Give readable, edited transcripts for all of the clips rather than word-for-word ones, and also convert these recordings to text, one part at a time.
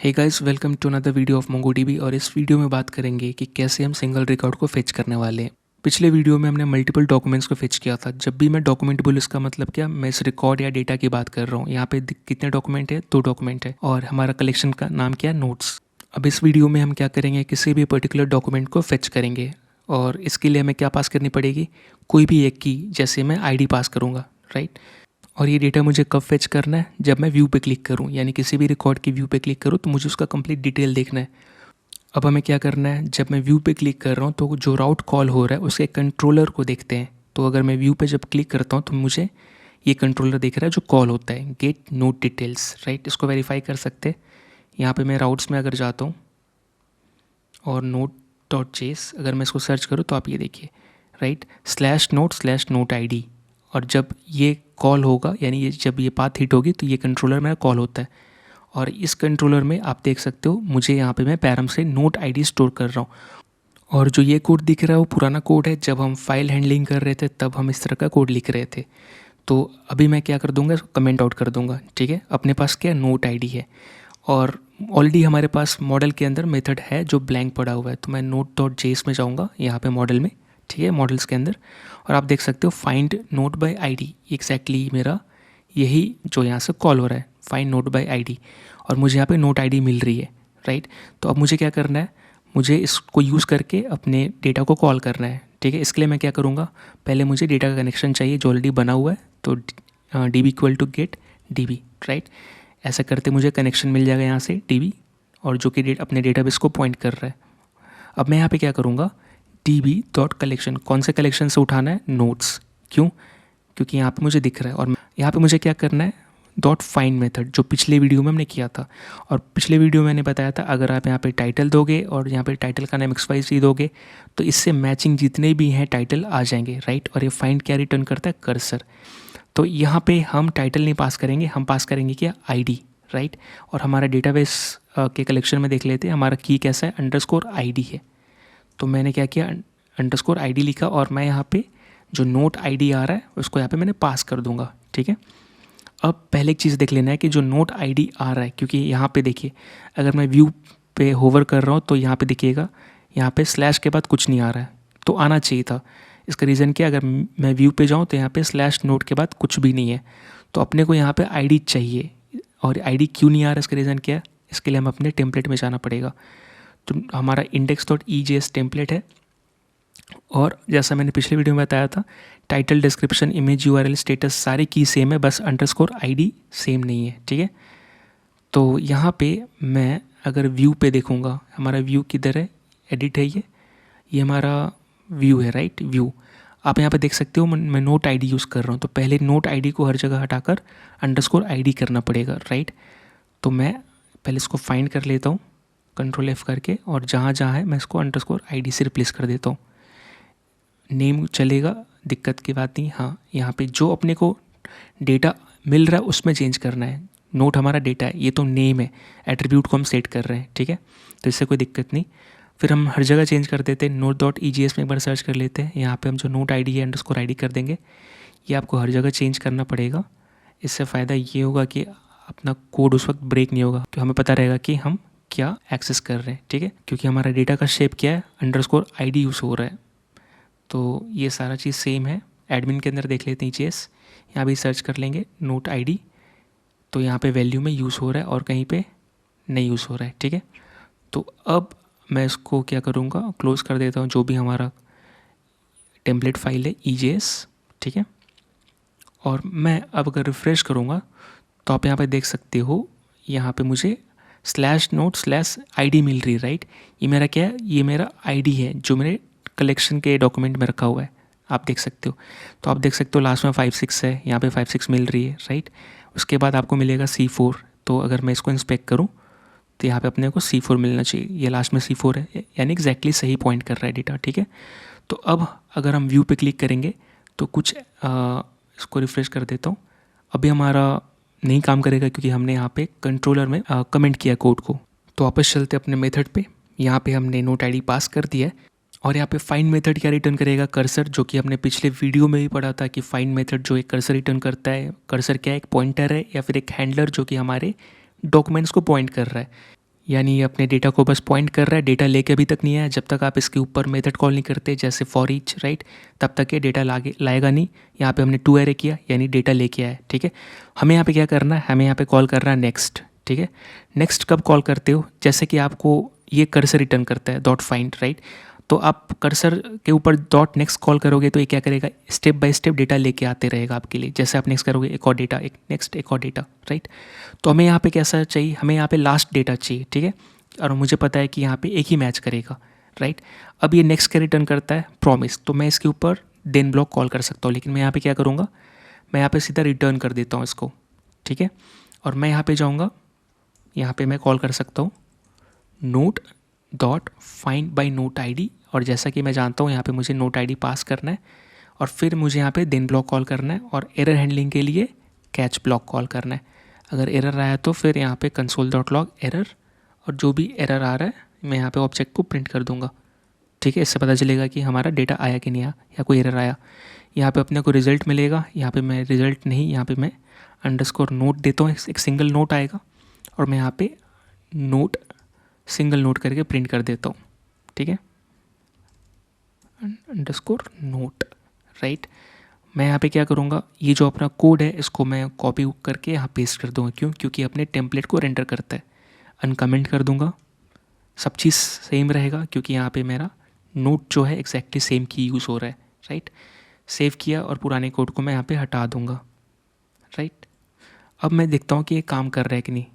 Hey guys, welcome to another video of MongoDB. और इस video में बात करेंगे कि कैसे हम सिंगल रिकॉर्ड को फेच करने वाले हैं। पिछले वीडियो में हमने मल्टीपल डॉक्यूमेंट्स को फेच किया था। जब भी मैं डॉक्यूमेंट बोलूँ इसका मतलब क्या, मैं इस रिकॉर्ड या डेटा की बात कर रहा हूँ। यहाँ पे कितने डॉक्यूमेंट है? 2 डॉक्यूमेंट है और हमारा कलेक्शन का नाम क्या है? नोट्स। अब इस वीडियो में हम क्या करेंगे, किसी भी पर्टिकुलर डॉक्यूमेंट को फेच करेंगे और इसके लिए हमें क्या पास करनी पड़ेगी, कोई भी एक की। जैसे मैं आईडी पास करूँगा, राइट। और ये डेटा मुझे कब फेच करना है? जब मैं व्यू पे क्लिक करूँ, यानी किसी भी रिकॉर्ड की व्यू पे क्लिक करूँ तो मुझे उसका कंप्लीट डिटेल देखना है। अब हमें क्या करना है, जब मैं व्यू पे क्लिक कर रहा हूँ तो जो राउट कॉल हो रहा है उसके कंट्रोलर को देखते हैं। तो अगर मैं व्यू पे जब क्लिक करता हूँ तो मुझे ये कंट्रोलर दिख रहा है जो कॉल होता है, गेट नोट डिटेल्स, राइट। इसको वेरीफाई कर सकते हैं। यहाँ पे मैं राउट्स में अगर जाता हूँ और नोट डॉट जेस अगर मैं इसको सर्च करूँ तो आप ये देखिए, राइट, /note/note id। और जब ये कॉल होगा, यानी ये जब ये पाथ हिट होगी तो ये कंट्रोलर मेरा कॉल होता है। और इस कंट्रोलर में आप देख सकते हो, मुझे यहाँ पे मैं पैरम से नोट आईडी स्टोर कर रहा हूँ। और जो ये कोड दिख रहा है वो पुराना कोड है। जब हम फाइल हैंडलिंग कर रहे थे तब हम इस तरह का कोड लिख रहे थे। तो अभी मैं क्या कर दूंगा, कमेंट आउट कर दूंगा, ठीक है। अपने पास क्या नोट आईडी है और ऑलरेडी हमारे पास मॉडल के अंदर मेथड है जो ब्लैंक पड़ा हुआ है। तो मैं नोट डॉट जेस में जाऊँगा, यहाँ पे मॉडल में, ठीक है, मॉडल्स के अंदर। और आप देख सकते हो find note bye ID, exactly मेरा यही जो यहाँ से कॉल हो रहा है, फाइंड नोट बाय आईडी। और मुझे यहाँ पे नोट आईडी मिल रही है, राइट। तो अब मुझे क्या करना है, मुझे इसको यूज़ करके अपने डेटा को कॉल करना है, ठीक है। इसके लिए मैं क्या करूँगा, पहले मुझे डेटा का कनेक्शन चाहिए जो ऑलरेडी बना हुआ है। तो D B equal to get D B, right. ऐसा करते मुझे कनेक्शन मिल जाएगा यहाँ से डी बी, और जो कि अपने डेटाबेस को पॉइंट कर रहा है। अब मैं यहाँ पे क्या करूँगा, डी बी डॉट कलेक्शन, कौन से कलेक्शन से उठाना है? नोट्स। क्यों? क्योंकि यहाँ पे मुझे दिख रहा है। और यहाँ पे मुझे क्या करना है, डॉट फाइंड मेथड, जो पिछले वीडियो में हमने किया था। और पिछले वीडियो में मैंने बताया था, अगर आप यहाँ पे टाइटल दोगे और यहाँ पे टाइटल का नाम XYZ दोगे तो इससे मैचिंग जितने भी हैं टाइटल आ जाएंगे, राइट। और ये फाइंड क्या रिटर्न करता है? कर्सर। तो यहाँ पे हम टाइटल नहीं पास करेंगे, हम पास करेंगे क्या? ID, right. और हमारा डेटाबेस के कलेक्शन में देख लेते हैं, हमारा की कैसा है? _ID है। तो मैंने क्या किया, _ID लिखा और मैं यहाँ पे जो नोट आईडी आ रहा है उसको यहाँ पे मैंने पास कर दूंगा, ठीक है। अब पहले एक चीज़ देख लेना है कि जो नोट आईडी आ रहा है, क्योंकि यहाँ पे देखिए, अगर मैं व्यू पे होवर कर रहा हूँ तो यहाँ पे देखिएगा, यहाँ पे स्लैश के बाद कुछ नहीं आ रहा है। तो आना चाहिए था। इसका रीज़न क्या, अगर मैं व्यू पे जाऊँ तो यहाँ पे /नोट के बाद कुछ भी नहीं है। तो अपने को यहाँ पे आईडी चाहिए। और आईडी क्यों नहीं आ रहा है, इसका रीज़न क्या है? इसके लिए हम अपने टेम्पलेट में जाना पड़ेगा। तो हमारा index.ejs टेम्पलेट है। और जैसा मैंने पिछले वीडियो में बताया था, title, description, image, URL, status सारे की सेम है, बस _ID सेम नहीं है, ठीक है। तो यहाँ पे मैं अगर व्यू पे देखूँगा, हमारा व्यू किधर है? एडिट है ये हमारा व्यू है, राइट, व्यू। आप यहाँ पे देख सकते हो मैं नोट आईडी यूज़ कर रहा हूँ। तो पहले नोट आईडी को हर जगह हटाकर _ID करना पड़ेगा, राइट। तो मैं पहले इसको फाइंड कर लेता हूँ Ctrl F करके, और जहाँ जहाँ है मैं इसको _ID से रिप्लेस कर देता हूँ। नेम चलेगा, दिक्कत की बात नहीं। हाँ, यहाँ पे जो अपने को डेटा मिल रहा है उसमें चेंज करना है। नोट हमारा डेटा है, ये तो नेम है, एट्रीब्यूट को हम सेट कर रहे हैं, ठीक है। तो इससे कोई दिक्कत नहीं। फिर हम हर जगह चेंज कर देते हैं। node.ejs में एक बार सर्च कर लेते हैं। यहाँ पे हम जो नोट आईडी है _ID कर देंगे। ये आपको हर जगह चेंज करना पड़ेगा। इससे फ़ायदा ये होगा कि अपना कोड उस वक्त ब्रेक नहीं होगा, तो हमें पता रहेगा कि हम क्या एक्सेस कर रहे हैं, ठीक है। क्योंकि हमारा डेटा का शेप क्या है, _ID यूज़ हो रहा है। तो ये सारा चीज़ सेम है। एडमिन के अंदर देख लेते हैं EJS, यहाँ भी सर्च कर लेंगे नोट आईडी। तो यहाँ पे वैल्यू में यूज़ हो रहा है और कहीं पे नहीं यूज़ हो रहा है, ठीक है। तो अब मैं इसको क्या करूँगा, क्लोज़ कर देता हूँ, जो भी हमारा टेम्पलेट फाइल है EJS, ठीक है। और मैं अब अगर रिफ़्रेश करूँगा तो आप यहाँ पे देख सकते हो, यहाँ पे मुझे /note/ID मिल रही है, राइट। ये मेरा क्या है, ये मेरा आईडी है जो मेरे कलेक्शन के डॉक्यूमेंट में रखा हुआ है, आप देख सकते हो। तो आप देख सकते हो लास्ट में 5-6 है, यहाँ पे 5-6 मिल रही है, राइट। उसके बाद आपको मिलेगा C4। तो अगर मैं इसको इंस्पेक्ट करूँ तो यहाँ पे अपने को C4 मिलना चाहिए। ये लास्ट में C4 है, यानी एग्जैक्टली सही पॉइंट कर रहा है डेटा, ठीक है। तो अब अगर हम व्यू पे क्लिक करेंगे तो कुछ इसको रिफ़्रेश कर देता हूँ। अभी हमारा नहीं काम करेगा क्योंकि हमने यहाँ पे कंट्रोलर में कमेंट किया कोड को। तो वापस चलते अपने मेथड पे। यहाँ पे हमने नोट आईडी पास कर दिया है। और यहाँ पे फाइंड मेथड क्या रिटर्न करेगा? कर्सर, जो कि हमने पिछले वीडियो में भी पढ़ा था कि फाइंड मेथड जो एक कर्सर रिटर्न करता है। कर्सर क्या है? एक पॉइंटर है या फिर एक हैंडलर जो कि हमारे डॉक्यूमेंट्स को पॉइंट कर रहा है। यानी ये अपने डेटा को बस पॉइंट कर रहा है, डेटा लेके अभी तक नहीं आया। जब तक आप इसके ऊपर मेथड कॉल नहीं करते जैसे फॉर ईच, राइट, तब तक ये डेटा लाएगा नहीं। यहाँ पे हमने टू एरे किया यानी डेटा लेके आया, ठीक है। हमें यहाँ पे क्या करना है, हमें यहाँ पे कॉल करना है नेक्स्ट, ठीक है। नेक्स्ट कब कॉल करते हो, जैसे कि आपको ये कर्सर रिटर्न करता है डॉट फाइंड, राइट। तो आप कर्सर के ऊपर डॉट नेक्स्ट कॉल करोगे तो ये क्या करेगा, स्टेप बाय स्टेप डेटा लेके आते रहेगा आपके लिए। जैसे आप नेक्स्ट करोगे एक और डेटा, एक नेक्स्ट एक और डेटा, राइट। तो हमें यहाँ पे कैसा चाहिए, हमें यहाँ पे लास्ट डेटा चाहिए, ठीक है। और मुझे पता है कि यहाँ पे एक ही मैच करेगा, राइट। अब ये नेक्स्ट क्या रिटर्न करता है, प्रॉमिस। तो मैं इसके ऊपर देन ब्लॉक कॉल कर सकता हूँ, लेकिन मैं यहाँ पे क्या करूँगा, मैं यहाँ पे सीधा रिटर्न कर देता हूँ इसको, ठीक है। और मैं यहाँ पे जाऊँगा, यहाँ पे मैं कॉल कर सकता हूँ note dot find by note ID. और जैसा कि मैं जानता हूँ यहाँ पे मुझे नोट आईडी पास करना है और फिर मुझे यहाँ पे देन ब्लॉक कॉल करना है और एरर हैंडलिंग के लिए कैच ब्लॉक कॉल करना है। अगर एरर आया तो फिर यहाँ पे कंसोल डॉट लॉग एरर, और जो भी एरर आ रहा है मैं यहाँ पे ऑब्जेक्ट को प्रिंट कर दूंगा, ठीक है। इससे पता चलेगा कि हमारा डेटा आया कि नहीं आया या कोई एरर आया। यहाँ पे अपने को रिजल्ट मिलेगा, यहाँ पे मैं रिजल्ट नहीं, यहाँ पे मैं अंडरस्कोर नोट देता हूँ, एक सिंगल नोट आएगा और मैं यहाँ पे नोट सिंगल नोट करके प्रिंट कर देता हूँ, ठीक है, अंडरस्कोर नोट, राइट। मैं यहाँ पे क्या करूँगा, ये जो अपना कोड है इसको मैं कॉपी करके यहाँ पेस्ट कर दूँगा। क्यों, क्योंकि अपने टेम्पलेट को रेंडर करता है। अनकमेंट कर दूँगा, सब चीज़ सेम रहेगा क्योंकि यहाँ पे मेरा नोट जो है एग्जैक्टली सेम की यूज़ हो रहा है, राइट। सेव किया और पुराने कोड को मैं यहाँ पे हटा दूँगा, राइट। अब मैं देखता हूँ कि ये काम कर रहा है कि नहीं,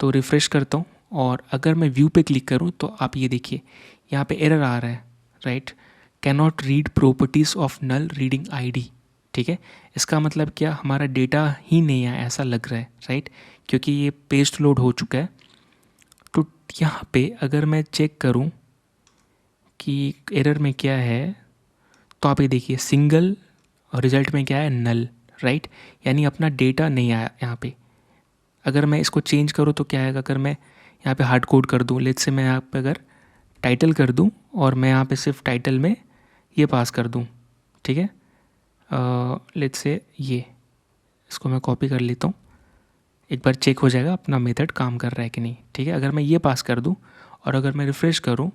तो रिफ़्रेश करता हूँ और अगर मैं व्यू पे क्लिक करूँ तो आप ये देखिए यहाँ पे एरर आ रहा है, right, can not read properties of null reading ID, ठीक है। इसका मतलब क्या, हमारा डेटा ही नहीं है ऐसा लग रहा है, राइट, क्योंकि ये पेस्ट लोड हो चुका है। तो यहाँ पे अगर मैं चेक करूँ कि एरर में क्या है, तो आप ये देखिए सिंगल और रिजल्ट में क्या है, नल, राइट, यानी अपना डेटा नहीं आया यहाँ पे। अगर मैं इसको चेंज करूँ तो क्या आएगा, अगर मैं यहाँ पे हार्ड कोड कर दूँ, लेट्स से मैं यहाँ पे अगर टाइटल कर दूँ और मैं यहाँ पे सिर्फ टाइटल में ये पास कर दूँ, ठीक है, लेट्स से ये, इसको मैं कॉपी कर लेता हूँ, एक बार चेक हो जाएगा अपना मेथड काम कर रहा है कि नहीं, ठीक है। अगर मैं ये पास कर दूँ और अगर मैं रिफ़्रेश करूँ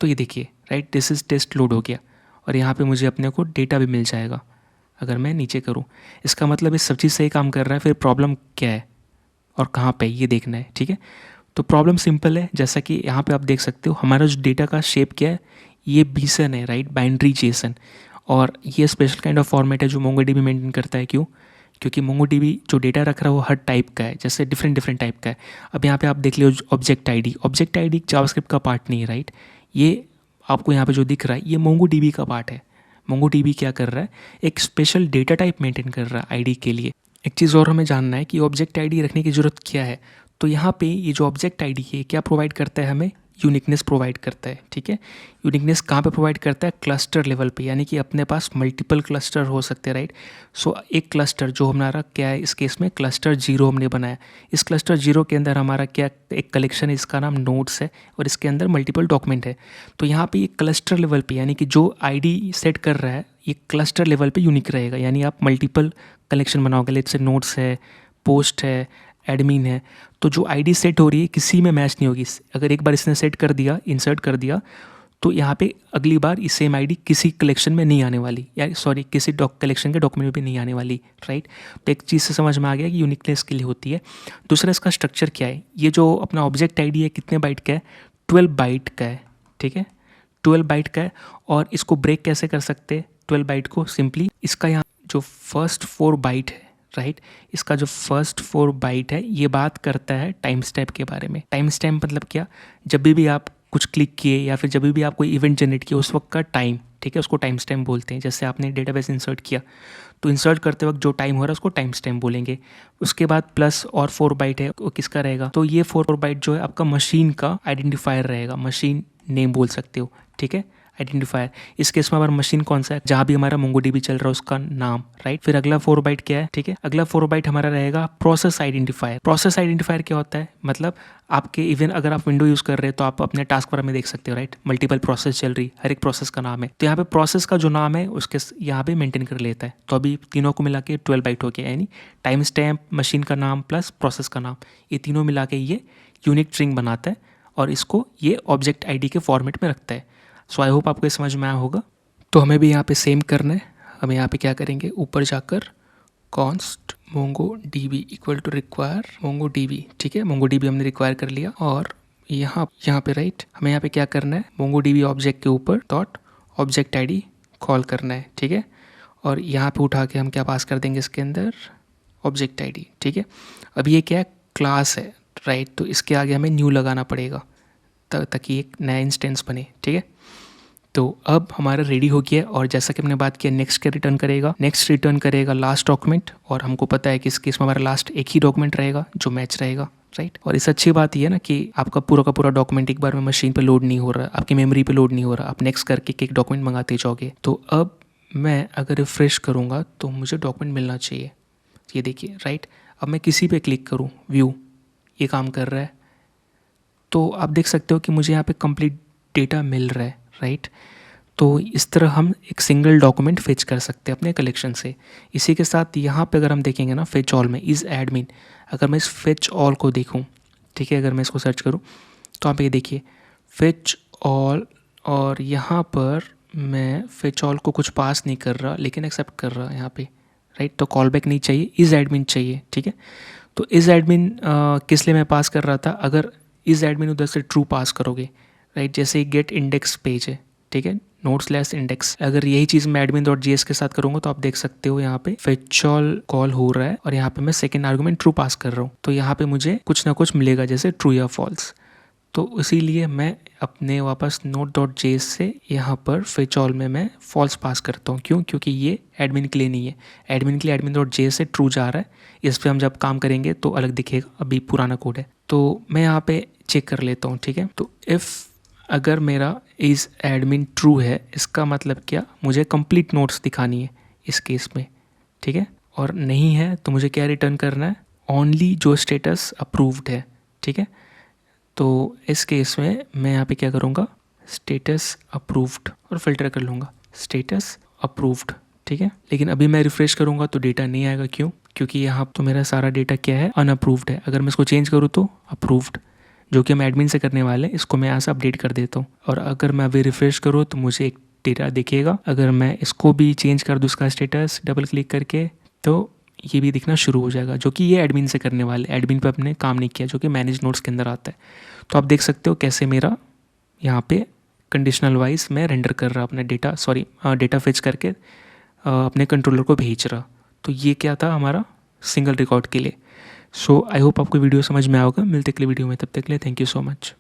तो ये देखिए, right, this is test load हो गया और यहाँ पे मुझे अपने को डेटा भी मिल जाएगा। अगर मैं नीचे करूँ, इसका मतलब ये सब चीज़ सही काम कर रहा है। फिर प्रॉब्लम क्या है और कहाँ पे ये देखना है, ठीक है। तो प्रॉब्लम सिंपल है, जैसा कि यहाँ पे आप देख सकते हो हमारा जो डेटा का शेप क्या है, ये बीसन है, राइट, बाइनरी जेसन। और ये स्पेशल काइंड ऑफ फॉर्मेट है जो मोंगोडीबी मेंटेन करता है। क्यों, क्योंकि मोंगोडीबी जो डेटा रख रहा है वो हर टाइप का है, जैसे डिफरेंट टाइप का है। अब यहाँ पे आप देख लो ऑब्जेक्ट आईडी जावास्क्रिप्ट का पार्ट नहीं है, राइट। ये आपको यहाँ पे जो दिख रहा है ये मोंगोडीबी का पार्ट है। मोंगोडीबी क्या कर रहा है, एक स्पेशल डेटा टाइप मेंटेन कर रहा है आईडी के लिए। एक चीज़ और हमें जानना है कि ऑब्जेक्ट आईडी रखने की ज़रूरत क्या है। तो यहाँ पे ये जो ऑब्जेक्ट आईडी है क्या प्रोवाइड करता है, हमें यूनिकनेस प्रोवाइड करता है, ठीक है। यूनिकनेस कहाँ पे प्रोवाइड करता है, क्लस्टर लेवल पे, यानी कि अपने पास मल्टीपल क्लस्टर हो सकते हैं, राइट। सो एक क्लस्टर जो हमारा क्या है, इस केस में क्लस्टर 0 हमने बनाया। इस क्लस्टर 0 के अंदर हमारा क्या, एक कलेक्शन है, इसका नाम नोट्स है और इसके अंदर मल्टीपल डॉक्यूमेंट है। तो यहाँ पे ये क्लस्टर लेवल पे, यानी कि जो आईडी सेट कर रहा है ये क्लस्टर लेवल पे यूनिक रहेगा, यानी आप मल्टीपल कलेक्शन बनाओगे। लेट्स से नोट्स है, पोस्ट है, एडमिन है, तो जो आईडी सेट हो रही है किसी में मैच नहीं होगी। अगर एक बार इसने सेट कर दिया, इंसर्ट कर दिया, तो यहाँ पे अगली बार ये सेम आईडी किसी कलेक्शन में नहीं आने वाली, या सॉरी किसी कलेक्शन के डॉक्यूमेंट में भी नहीं आने वाली, राइट। तो एक चीज़ से समझ में आ गया कि यूनिकनेस के लिए होती है। दूसरा इसका स्ट्रक्चर क्या है, ये जो अपना ऑब्जेक्ट आईडी है कितने बाइट का है, 12 बाइट का है, ठीक है, 12 बाइट का है। और इसको ब्रेक कैसे कर सकते हैं 12 बाइट को, सिंपली इसका यहाँ जो फर्स्ट 4 बाइट है, राइट, इसका जो फर्स्ट 4 बाइट है ये बात करता है टाइम स्टैम्प के बारे में। टाइम स्टैम्प मतलब क्या, जब भी आप कुछ क्लिक किए या फिर जब भी आप कोई इवेंट जनरेट किया उस वक्त का टाइम, ठीक है, उसको टाइम स्टैम्प बोलते हैं। जैसे आपने डेटाबेस इंसर्ट किया तो इंसर्ट करते वक्त जो टाइम हो रहा है उसको टाइम स्टैम्प बोलेंगे। उसके बाद प्लस और 4 बाइट है, वो किसका रहेगा, तो ये 4 बाइट जो है आपका मशीन का आइडेंटिफायर रहेगा, मशीन नेम बोल सकते हो, ठीक है। आइडेंटिफायर। इस केस में हमारा मशीन कौन सा है, जहाँ भी हमारा MongoDB चल रहा है उसका नाम, राइट। फिर अगला 4 बाइट क्या है, ठीक है, अगला 4 बाइट हमारा रहेगा प्रोसेस आइडेंटिफायर। प्रोसेस आइडेंटिफायर क्या होता है, मतलब आपके इवन अगर आप विंडो यूज़ कर रहे हैं तो आप अपने टास्क बार में देख सकते हो, राइट। मल्टीपल प्रोसेस चल रही, हर एक प्रोसेस का नाम है, तो यहाँ पे प्रोसेस का जो नाम है उसके यहाँ पे मेंटेन कर लेता है। तो अभी तीनों को मिला के 12 बाइट हो गया, यानी टाइम स्टैम्प, मशीन का नाम प्लस प्रोसेस का नाम, ये तीनों मिला के ये यूनिक स्ट्रिंग बनाता है और इसको ये ऑब्जेक्ट आईडी के फॉर्मेट में रखता है। सो आई होप आपको समझ में आया होगा। तो हमें भी यहाँ पे सेम करना है। हमें यहाँ पे क्या करेंगे, ऊपर जाकर const MongoDB equal to require MongoDB, ठीक है, MongoDB हमने रिक्वायर कर लिया। और यहाँ पे राइट, हमें यहाँ पे क्या करना है, MongoDB ऑब्जेक्ट के ऊपर डॉट ऑब्जेक्ट आईडी कॉल करना है, ठीक है। और यहाँ पे उठा के हम क्या पास कर देंगे इसके अंदर, ऑब्जेक्ट आईडी, ठीक है। अब ये क्या है, क्लास है, राइट। तो इसके आगे हमें न्यू लगाना पड़ेगा ताकि एक नया इंस्टेंस बने, ठीक है। तो अब हमारा रेडी हो गया और जैसा कि हमने बात किया नेक्स्ट क्या रिटर्न करेगा, नेक्स्ट रिटर्न करेगा लास्ट डॉक्यूमेंट। और हमको पता है कि इस केस में हमारा लास्ट एक ही डॉक्यूमेंट रहेगा जो मैच रहेगा, राइट। और इस अच्छी बात यह है ना कि आपका पूरा का पूरा डॉक्यूमेंट एक बार में मशीन पे लोड नहीं हो रहा, आपकी मेमोरी पे लोड नहीं हो रहा, आप नेक्स्ट करके एक डॉक्यूमेंट मंगाते जाओगे। तो अब मैं अगर रिफ्रेश करूँगा तो मुझे डॉक्यूमेंट मिलना चाहिए, ये देखिए, राइट। अब मैं किसी पे क्लिक करूँ, व्यू, ये काम कर रहा है, तो आप देख सकते हो कि मुझे यहाँ पे कंप्लीट डेटा मिल रहा है, राइट। तो इस तरह हम एक सिंगल डॉक्यूमेंट फेच कर सकते हैं अपने कलेक्शन से। इसी के साथ यहाँ पे अगर हम देखेंगे ना, फेच ऑल में इज़ एडमिन, अगर मैं इस फेच ऑल को देखूँ, ठीक है, अगर मैं इसको सर्च करूँ तो आप ये देखिए फेच ऑल, और यहाँ पर मैं फेच ऑल को कुछ पास नहीं कर रहा लेकिन एक्सेप्ट कर रहा यहाँ पे, राइट। तो कॉल बैक नहीं चाहिए, इज़ एडमिन चाहिए, ठीक है। तो इज़ एडमिन किस लिए मैं पास कर रहा था, अगर इज़ एडमिन उधर से ट्रू पास करोगे, राइट, जैसे गेट इंडेक्स पेज है, ठीक है, node/index, अगर यही चीज़ मैं admin.js के साथ करूँगा तो आप देख सकते हो यहाँ पे fetchall कॉल हो रहा है और यहाँ पे मैं सेकेंड आर्गुमेंट ट्रू पास कर रहा हूँ, तो यहाँ पे मुझे कुछ ना कुछ मिलेगा जैसे ट्रू या फॉल्स। तो इसीलिए मैं अपने वापस node.js से यहाँ पर fetchall में मैं फॉल्स पास करता हूँ। क्यों, क्योंकि ये एडमिन के लिए नहीं है, एडमिन के लिए admin.js से ट्रू जा रहा है, इस पर हम जब काम करेंगे तो अलग दिखेगा, अभी पुराना कोड है। तो मैं यहाँ पे चेक कर लेता हूँ, ठीक है। तो इफ़ अगर मेरा इज़ एडमिन ट्रू है, इसका मतलब क्या, मुझे कंप्लीट नोट्स दिखानी है इस केस में, ठीक है। और नहीं है तो मुझे क्या रिटर्न करना है, ओनली जो स्टेटस अप्रूव्ड है, ठीक है। तो इस केस में मैं यहाँ पे क्या करूँगा, स्टेटस अप्रूव्ड, और फिल्टर कर लूँगा स्टेटस अप्रूव्ड, ठीक है। लेकिन अभी मैं रिफ्रेश करूँगा तो डेटा नहीं आएगा, क्यों, क्योंकि यहाँ तो मेरा सारा डेटा क्या है, अनअप्रूव्ड है। अगर मैं इसको चेंज करूँ तो अप्रूव्ड, जो कि हम एडमिन से करने वाले हैं, इसको मैं यहाँ से अपडेट कर देता हूँ। और अगर मैं अभी रिफ्रेश करूँ तो मुझे एक डेटा दिखेगा। अगर मैं इसको भी चेंज कर दूँ इसका स्टेटस डबल क्लिक करके, तो ये भी दिखना शुरू हो जाएगा, जो कि ये एडमिन से करने वाले, एडमिन पे अपने काम नहीं किया, जो कि मैनेज नोट्स के अंदर आता है। तो आप देख सकते हो कैसे मेरा यहाँ पे कंडीशनल वाइज मैं रेंडर कर रहा अपना डेटा, डेटा फेच करके अपने कंट्रोलर को भेज रहा। तो ये क्या था हमारा सिंगल रिकॉर्ड के लिए। सो आई होप आपको वीडियो समझ में आएगा। मिलते अगले वीडियो में, तब तक के लिए थैंक यू सो मच।